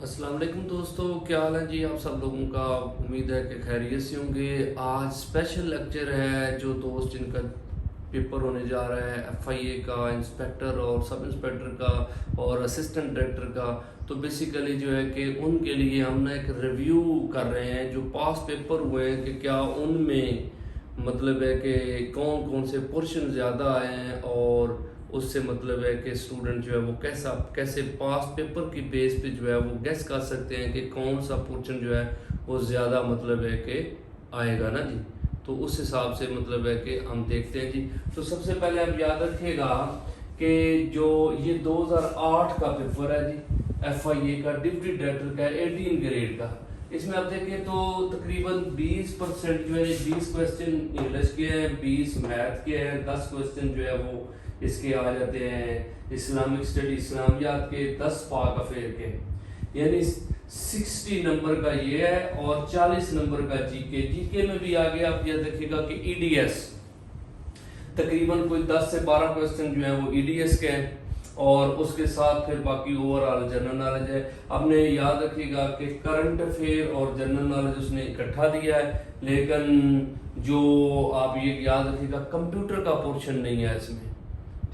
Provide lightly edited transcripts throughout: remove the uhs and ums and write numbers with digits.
अस्सलाम वालेकुम दोस्तों, क्या हाल है जी आप सब लोगों का। उम्मीद है कि खैरियत से होंगे। आज स्पेशल लेक्चर है जो दोस्त जिनका पेपर होने जा रहा है एफआईए का, इंस्पेक्टर और सब इंस्पेक्टर का और असिस्टेंट डायरेक्टर का। तो बेसिकली जो है कि उनके लिए हम ना एक रिव्यू कर रहे हैं जो पास पेपर हुए हैं कि क्या उनमें मतलब है कि कौन कौन से पोर्शन ज़्यादा आए हैं और उससे मतलब है कि स्टूडेंट जो है वो कैसे पास पेपर की बेस पे जो है वो गेस कर सकते हैं कि कौन सा पोर्शन जो है वो ज़्यादा मतलब है कि आएगा ना जी। तो उस हिसाब से मतलब है कि हम देखते हैं जी। तो सबसे पहले आप याद रखिएगा कि जो ये 2008 का पेपर है जी, एफआईए का, डिप्टी डायरेक्टर का, 18 ग्रेड का। इसमें आप देखें तो तकरीबन 20% जो है 20 क्वेश्चन इंग्लिश के हैं, 20 मैथ के हैं, 10 क्वेश्चन जो है वो इसके आ जाते हैं इस्लामिक स्टडी इस्लामियात के, 10 पाक अफेयर के, यानी 60 नंबर का ये है और 40 नंबर का जीके। जीके में भी आगे आप यह देखिएगा कि ईडीएस तकरीबन कोई 10 से 12 क्वेश्चन जो है वो ईडीएस के हैं और उसके साथ फिर बाकी ओवरऑल जनरल नॉलेज है। आपने याद रखिएगा कि करंट अफेयर और जनरल नॉलेज उसने इकट्ठा दिया है, लेकिन जो आप ये याद रखिएगा कंप्यूटर का पोर्शन नहीं है इसमें,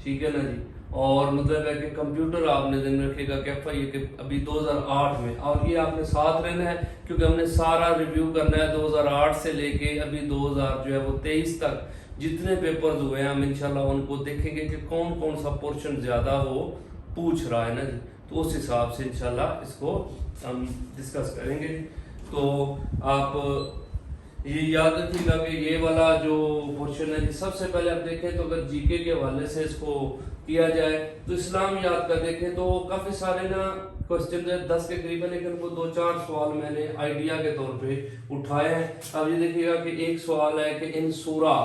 ठीक है ना जी। और मतलब है कि कंप्यूटर आपने ध्यान रखिएगा कि एफआईए के अभी 2008 में, और ये आपने साथ रहना है क्योंकि हमने सारा रिव्यू करना है 2008 से लेके अभी 2000 जो है वो 23 तक जितने पेपर्स हुए हैं हम इंशाल्लाह उनको देखेंगे कि कौन कौन सा पोर्शन ज्यादा वो पूछ रहा है ना जी। तो उस हिसाब से इंशाल्लाह इसको हम डिस्कस करेंगे। तो आप ये याद रखिएगा कि ये वाला जो पोर्शन है जी, सबसे पहले आप देखें तो अगर जीके के हवाले से इसको किया जाए तो इस्लाम याद कर देखें तो काफी सारे ना क्वेश्चन है 10 के करीब है, लेकिन वो 2-4 सवाल मैंने आइडिया के तौर पे उठाए हैं। अब ये देखिएगा कि एक सवाल है कि इन सूरा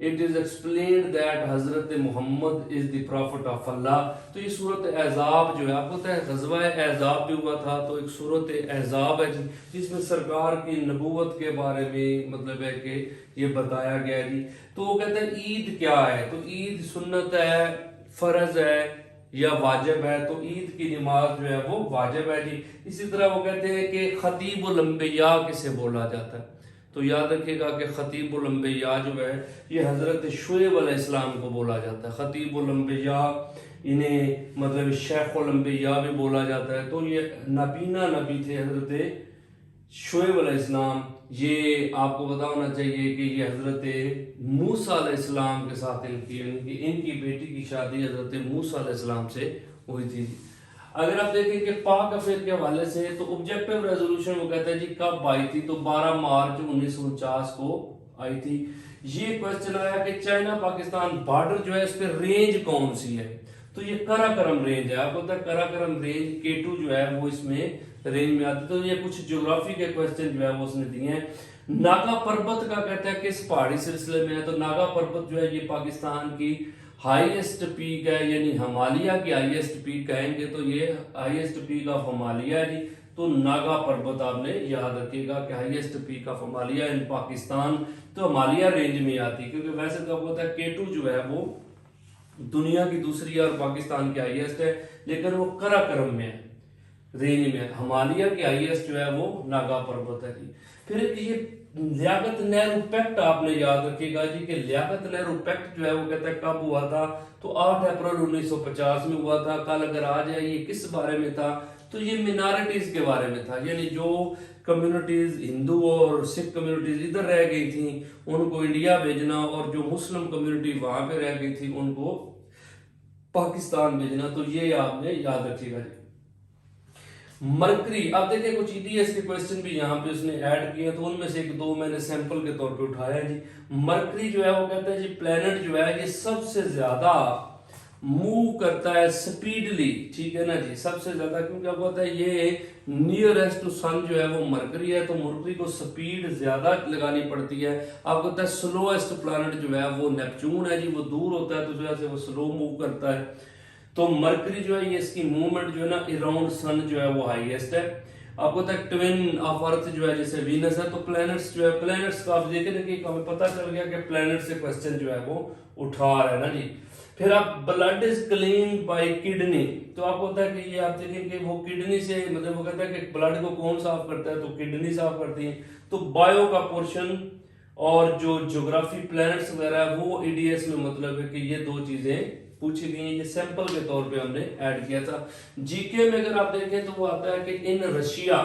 it is explained that Hazrat Mohammad is the prophet of Allah. तो ये सूरत एजाब जो है, आपको पता है गजवा एजाब भी हुआ था, तो एक सूरत एजाब है जिसमें सरकार की नबूवत के बारे में मतलब है कि ये बताया गया है जी। तो वो कहते हैं ईद क्या है, तो ईद सुन्नत है, फर्ज है या वाजिब है। तो ईद की नमाज जो है वो वाजिब है जी। इसी तरह वो कहते हैं कि खतीबुल अंबिया किसे बोला जाता है, तो याद रखिएगा कि खतीबुल अंबिया जो है ये हजरत शुएब अलैहिस्सलाम को बोला जाता है। खतीबुल अंबिया, इन्हें मतलब शेखुल अंबिया भी बोला जाता है। तो ये नबीना नबी थे हजरत शुएब अलैहिस्सलाम। ये आपको पता होना चाहिए कि ये हजरत मूसा अलैहिस्सलाम के साथ इनकी बेटी की शादी हजरत मूसा अलैहिस्सलाम से हुई थी। अगर आप देखें कि पाक अफेयर के हवाले से तो ऑब्जेक्टिव रेजोल्यूशन वो कहता है जी कब आई थी, तो 12 मार्च 1949 को आई थी। ये क्वेश्चन आया कि चाइना पाकिस्तान बॉर्डर जो है इस पे रेंज कौन सी है, तो ये कराकरम रेंज है। आपको पता है कराकरम रेंज K2 जो है वो इसमें रेंज में आती है। तो ये कुछ ज्योग्राफी के क्वेश्चन जो है वो उसने दिए हैं। नागा पर्वत का कहता है कि इस पहाड़ी सिलसिले में है, तो नागा पर्वत जो है ये पाकिस्तान की हाईएस्ट पीक है, यानी हिमालय की हाईएस्ट पीक कहेंगे तो ये हाईएस्ट पीक ऑफ हिमालय है जी। तो नागा पर्वत आपने याद रखिएगा कि हाईएस्ट पीक ऑफ हिमालय इन पाकिस्तान, तो हिमालय रेंज में आती है। क्योंकि वैसे तो आपको पता है K2 जो है वो दुनिया की दूसरी और पाकिस्तान की हाईएस्ट है, लेकिन वो कराकरम में है, रेंज में। हिमालय की हाईएस्ट जो है वो नागा पर्वत है जी। फिर ये लियाकत नेहरू पैक्ट आपने याद रखिएगा जी कि लियाकत नेहरू पैक्ट जो है वो कहता है कब हुआ था, तो 8 अप्रैल 1950 में हुआ था। कल अगर आ जाए ये किस बारे में था, तो ये मिनॉरिटीज के बारे में था, यानी जो कम्युनिटीज हिंदू और सिख कम्युनिटीज इधर रह गई थी उनको इंडिया भेजना और जो मुस्लिम कम्युनिटी वहां पे रह गई थी उनको पाकिस्तान भेजना। तो ये आपने याद रखिएगा जी। मरकरी, अब देखिए कुछ ईडीएस के क्वेश्चन भी यहाँ पे उसने ऐड किए, तो उनमें से एक दो मैंने सैंपल के तौर पे उठाया जी। मरकरी जो है वो कहता है जी प्लेनेट जो है ये सबसे ज्यादा मूव करता है स्पीडली, ठीक है ना जी, सबसे ज्यादा, क्योंकि आपको पता है ये नियरेस्ट टू सन जो है वो मरकरी है, तो मरकरी को स्पीड ज्यादा लगानी पड़ती है। आपको पता है स्लोएस्ट प्लैनेट जो है वो नेपच्यून है जी, वो दूर होता है तो इस वजह से वो स्लो मूव करता है। तो मरकरी जो है ये इसकी मूवमेंट जो है ना अराउंड सन जो है वो हाईएस्ट है। आपको पता है ट्विन ऑफ अर्थ जो है जैसे वीनस है। तो प्लैनेट्स जो है, प्लैनेट्स का आप देखें कि हमें पता चल गया कि प्लैनेट से क्वेश्चन जो है वो उठा रहा है ना जी। फिर आप blood is clean bye kidney, तो आपको होता है कि ये आप देखें कि वो किडनी से, मतलब वो कहता है कि ब्लड को कौन साफ करता है, तो किडनी साफ करती है। तो बायो का पोर्शन और जो ज्योग्राफी प्लैनेट्स वगैरह है वो ईडीएस में, मतलब है कि ये दो चीजें पूछी गई हैं। ये सैंपल के तौर पे हमने ऐड किया था। जीके में अगर आप देखें तो वो आता है कि इन रशिया,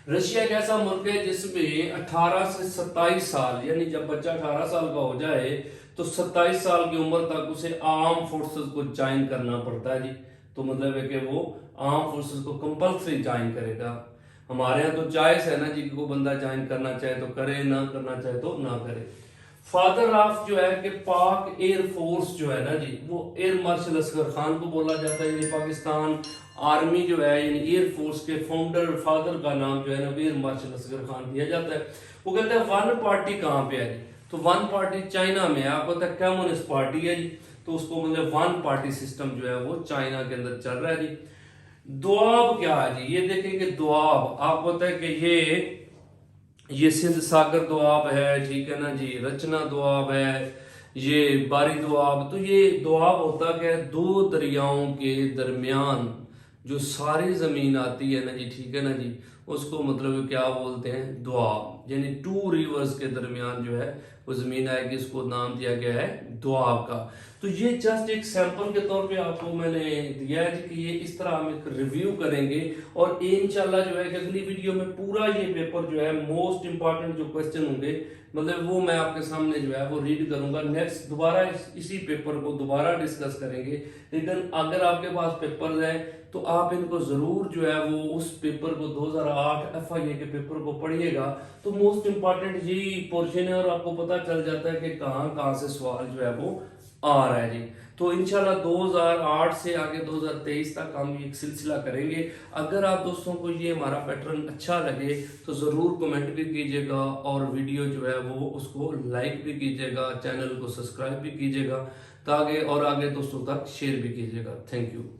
रशिया एक ऐसा मुल्क है जिसमें 18 से 27 साल, यानी जब बच्चा 18 साल का हो जाए तो 27 साल की उम्र तक उसे आर्म फोर्सेस को ज्वाइन करना पड़ता है जी। तो मतलब है कि वो आर्म फोर्सेस को कंपल्सरी ज्वाइन करेगा। हमारे यहाँ तो चॉइस है ना जी, को बंदा ज्वाइन करना चाहे तो करे, ना करना चाहे तो ना करे। फादर ऑफ जो है कि पाक एयर फोर्स जो है ना जी, वो एयर मार्शल असगर खान को बोला जाता है। यानी पाकिस्तान आर्मी जो है, यानी एयर फोर्स के फाउंडर फादर का नाम जो है ना एयर मार्शल असगर खान दिया जाता है। वो कहते हैं वन पार्टी कहाँ पे है जी, तो वन पार्टी चाइना में है। आपको पता है कम्युनिस्ट पार्टी है जी, तो उसको मतलब वन पार्टी सिस्टम जो है वो चाइना के अंदर चल रहा है जी। दुआब क्या है जी, ये देखेंगे दुआब, आपको पता है कि ये सिंध सागर दोआब है, ठीक है ना जी, रचना दोआब है, ये बारी दोआब। तो ये दोआब होता क्या है, दो दरियाओं के दरमियान जो सारी जमीन आती है ना जी, ठीक है ना जी, उसको मतलब क्या बोलते हैं, दोआब। यानी टू रिवर्स के दरमियान जो है वो जमीन आएगी, इसको नाम दिया गया है दोआब का। तो ये जस्ट एक सैंपल के तौर पे आपको मैंने दिया है कि ये इस तरह हम एक रिव्यू करेंगे, और इंशाल्लाह जो है कि अगली वीडियो में पूरा ये पेपर जो है मोस्ट इंपॉर्टेंट जो क्वेश्चन होंगे, मतलब वो मैं आपके सामने जो है वो रीड करूंगा। नेक्स्ट दोबारा इसी पेपर को दोबारा डिस्कस करेंगे। लेकिन अगर आपके पास पेपर्स हैं तो आप इनको जरूर जो है वो उस पेपर को 2008 एफआईए के पेपर को पढ़िएगा, तो मोस्ट इंपॉर्टेंट यही पोर्शन है और आपको पता चल जाता है कि कहाँ कहाँ से सवाल जो है वो आ रहा है जी। तो इंशाल्लाह 2008 से आगे 2023 तक हम एक सिलसिला करेंगे। अगर आप दोस्तों को ये हमारा पैटर्न अच्छा लगे तो ज़रूर कमेंट भी कीजिएगा, और वीडियो जो है वो उसको लाइक भी कीजिएगा, चैनल को सब्सक्राइब भी कीजिएगा, ताकि और आगे दोस्तों तक शेयर भी कीजिएगा। Thank you.